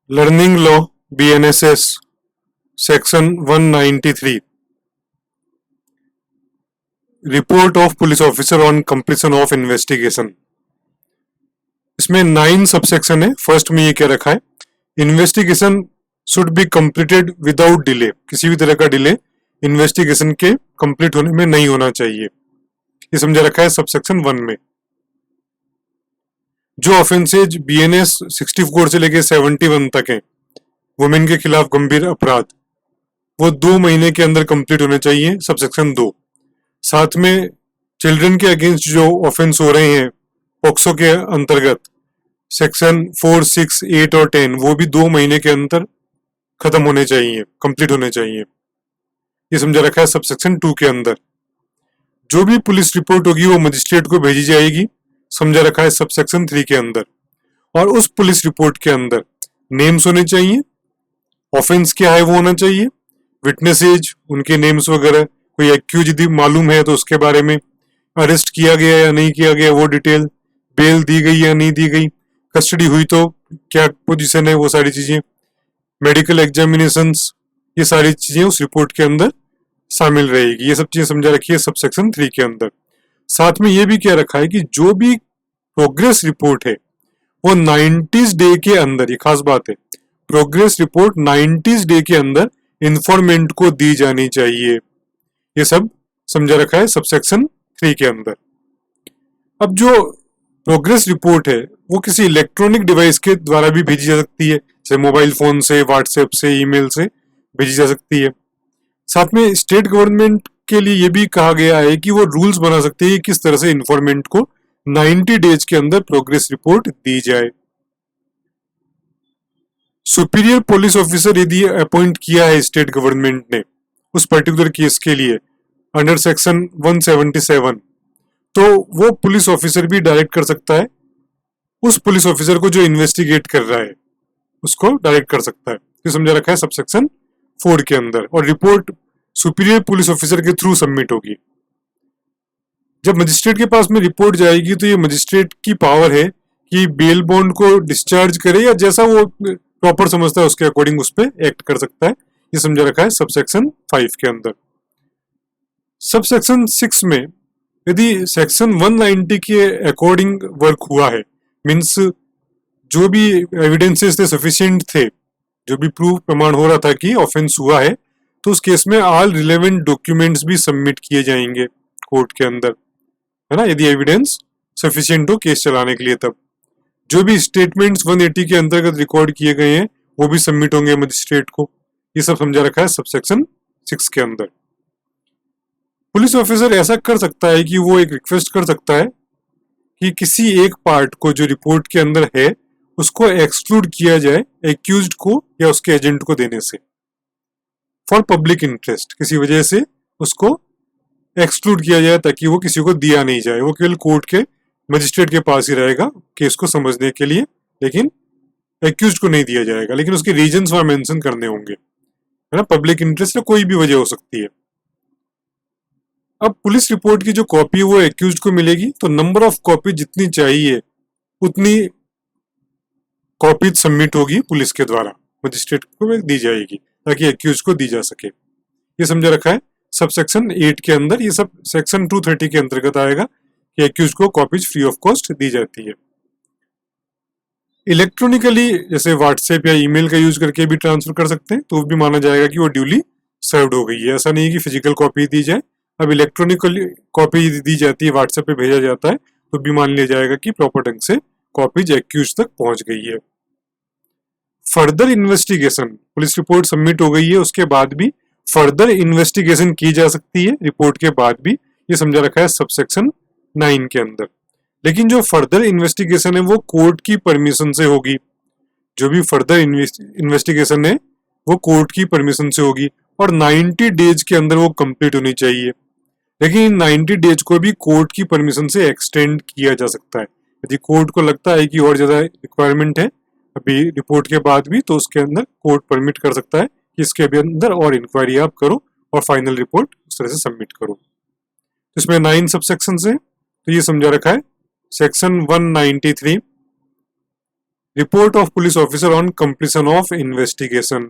Learning law BNSS section 193 report of police officer on completion of investigation. इसमें 9 subsection है। First में ये क्या रखा है, investigation should be completed without delay. किसी भी तरह का डिले इन्वेस्टिगेशन के कंप्लीट होने में नहीं होना चाहिए, ये समझा रखा है सबसेक्शन 1 में। जो ऑफेंसेज BNS 64 से लेके 71 तक है, वुमेन के खिलाफ गंभीर अपराध, वो 2 महीने के अंदर कंप्लीट होने चाहिए, सबसेक्शन 2। साथ में चिल्ड्रन के अगेंस्ट जो ऑफेंस हो रहे हैं पॉक्सो के अंतर्गत, सेक्शन 4, 6, 8 और 10, वो भी 2 महीने के अंदर खत्म होने चाहिए, कंप्लीट होने चाहिए, ये समझा रखा है सबसेक्शन 2 के अंदर। जो भी पुलिस रिपोर्ट होगी वो मजिस्ट्रेट को भेजी जाएगी, समझा रखा है सबसेक्शन 3 के अंदर। और उस पुलिस रिपोर्ट के अंदर नेम्स होने चाहिए, ऑफेंस क्या है वो होना चाहिए, विटनेसेज, उनके नेम्स वगैरह, कोई एक्यूज यदि मालूम है तो उसके बारे में, अरेस्ट किया गया या नहीं किया गया वो डिटेल, बेल दी गई या नहीं दी गई, कस्टडी हुई तो क्या पोजीशन है, वो सारी चीजें, मेडिकल एग्जामिनेशंस, ये सारी चीजें उस रिपोर्ट के अंदर शामिल रहेगी। ये सब चीजें समझा रखी है सबसेक्शन 3 के अंदर। साथ में ये भी क्या रखा है कि जो भी प्रोग्रेस रिपोर्ट है वो 90 डे के अंदर, ये खास बात है, प्रोग्रेस रिपोर्ट 90 डे के अंदर इंफॉर्मेंट को दी जानी चाहिए, ये सब समझा रखा है सबसेक्शन 3 के अंदर। अब जो प्रोग्रेस रिपोर्ट है वो किसी इलेक्ट्रॉनिक डिवाइस के द्वारा भी भेजी जा सकती है, जैसे मोबाइल फोन से, व्हाट्सएप से, ईमेल से भेजी जा सकती है। साथ में स्टेट गवर्नमेंट के लिए ये भी कहा गया है कि वो रूल्स बना सकते हैं किस तरह से इंफॉर्मेंट को 90 डेज के अंदर प्रोग्रेस रिपोर्ट दी जाए। सुपीरियर पुलिस ऑफिसर यदि अपॉइंट किया है स्टेट गवर्नमेंट ने उस पर्टिकुलर केस के लिए अंडर सेक्शन 177, तो वो पुलिस ऑफिसर भी डायरेक्ट कर सकता है उस पुलिस ऑफिसर को जो इन्वेस्टिगेट कर रहा है, उसको डायरेक्ट कर सकता है, तो समझा रखा है सबसेक्शन 4 के अंदर। और रिपोर्ट सुपीरियर पुलिस ऑफिसर के थ्रू सबमिट होगी। जब मजिस्ट्रेट के पास में रिपोर्ट जाएगी तो ये मजिस्ट्रेट की पावर है कि बेल बॉन्ड को डिस्चार्ज करे या जैसा वो प्रॉपर समझता है उसके अकॉर्डिंग उस पर एक्ट कर सकता है, ये समझा रखा है सबसेक्शन 5 के अंदर। सबसेक्शन 6 में यदि सेक्शन 190 के अकॉर्डिंग वर्क हुआ है, मीन्स जो भी एविडेंसेस थे सफिशिएंट थे, जो भी प्रूफ प्रमाण हो रहा था कि ऑफेंस हुआ है, तो उस केस में ऑल रिलेवेंट डॉक्यूमेंट्स भी सबमिट किए जाएंगे कोर्ट के अंदर, है ना, यदि एविडेंस सफिशिएंट हो केस चलाने के लिए। तब जो भी स्टेटमेंट्स 180 के अंतर्गत रिकॉर्ड किए गए हैं वो भी सबमिट होंगे मजिस्ट्रेट को, ये सब समझा रखा है सबसेक्शन 6 के अंदर। पुलिस ऑफिसर ऐसा कर सकता है कि वो एक रिक्वेस्ट कर सकता है कि किसी एक पार्ट को जो रिपोर्ट के अंदर है उसको एक्सक्लूड किया जाए एक्यूज्ड को या उसके एजेंट को देने से, फॉर पब्लिक इंटरेस्ट, किसी वजह से उसको एक्सक्लूड किया जाए ताकि वो किसी को दिया नहीं जाए, वो केवल कोर्ट के मजिस्ट्रेट के पास ही रहेगा केस को समझने के लिए, लेकिन एक्यूज्ड को नहीं दिया जाएगा, लेकिन उसके रीजंस वहां मेंशन करने होंगे, है ना, पब्लिक इंटरेस्ट कोई भी वजह हो सकती है। अब पुलिस रिपोर्ट की जो कॉपी वो एक्यूज्ड को मिलेगी, तो नंबर ऑफ कॉपी जितनी चाहिए उतनी कॉपी सबमिट होगी पुलिस के द्वारा, मजिस्ट्रेट को दी जाएगी ताकि एक्यूज्ड को दी जा सके, ये समझा रखा है सबसेक्शन 8 के अंदर। ये सब सेक्शन 230 के अंतर्गत आएगा कि एक्यूज्ड को कॉपीज फ्री ऑफ कॉस्ट दी जाती है। इलेक्ट्रॉनिकली जैसे व्हाट्सएप या ईमेल का यूज करके भी ट्रांसफर कर सकते हैं, तो भी माना जाएगा कि वो ड्यूली सर्व्ड हो गई है। ऐसा नहीं है कि फिजिकल कॉपी दी जाए, अब इलेक्ट्रॉनिकली कॉपी दी जाती है, व्हाट्सएप पे भेजा जाता है, तो भी मान लिया जाएगा कि प्रॉपर ढंग से कॉपीज एक्यूज तक पहुंच गई है। Further investigation, police report submit हो गई है उसके बाद भी फर्दर इन्वेस्टिगेशन की जा सकती है रिपोर्ट के बाद भी, ये समझा रखा है सबसेक्शन 9 के अंदर। लेकिन जो फर्दर इन्वेस्टिगेशन है वो कोर्ट की परमिशन से होगी, जो भी फर्दर इन्वेस्टिगेशन है वो कोर्ट की परमिशन से होगी, और 90 डेज के अंदर वो कंप्लीट होनी चाहिए। लेकिन इन 90 डेज को भी कोर्ट की परमिशन से एक्सटेंड किया जा सकता है, यदि कोर्ट को लगता है कि और ज्यादा रिक्वायरमेंट है अभी रिपोर्ट के बाद भी, तो उसके अंदर कोर्ट परमिट कर सकता है कि इसके भी अंदर और इंक्वायरी आप करो और फाइनल रिपोर्ट उस तरह से सबमिट करो। इसमें 9 सबसेक्शन है, तो ये समझा रखा है section 193 report of police officer on completion of investigation.